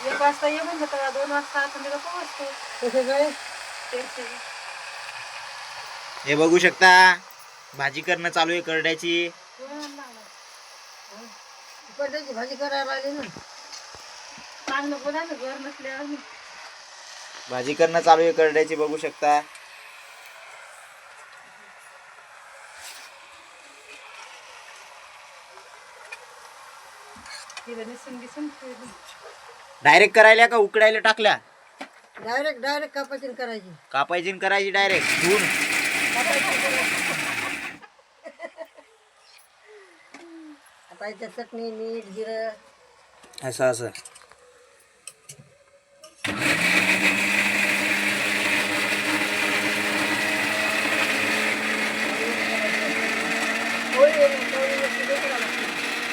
1 वाजता ये म्हणलं तर 2 वाजता थंडीला पोहोचतो. कसं काय? हे बघू शकता भाजी करणं चालू आहे करड्याची. बटाट्याची भाजी करायला आली ना. चांगलं बोलायचं घर नसल्यावर. भाजी करणं चालू आहे करड्याची बघू शकता. डायरेक्ट करायला का उकडायला टाकल्या? डायरेक्ट कापाची करायची. कापायची न करायची डायरेक्ट धुवून. आता याच्यात चटणी मीठ जिरं असं असं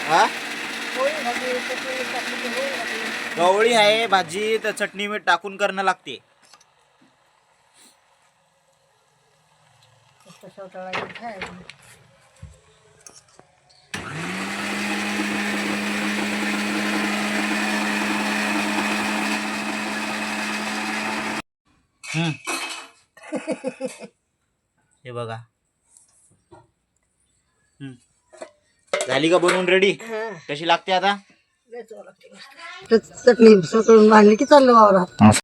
हा गवळी आहे भाजी तर चटणी मीठ टाकून करणं लागते. हे बघा झाली का बनवून रेडी? कशी लागते आता? चटणी सगळं बांधली की चाललं वावरात.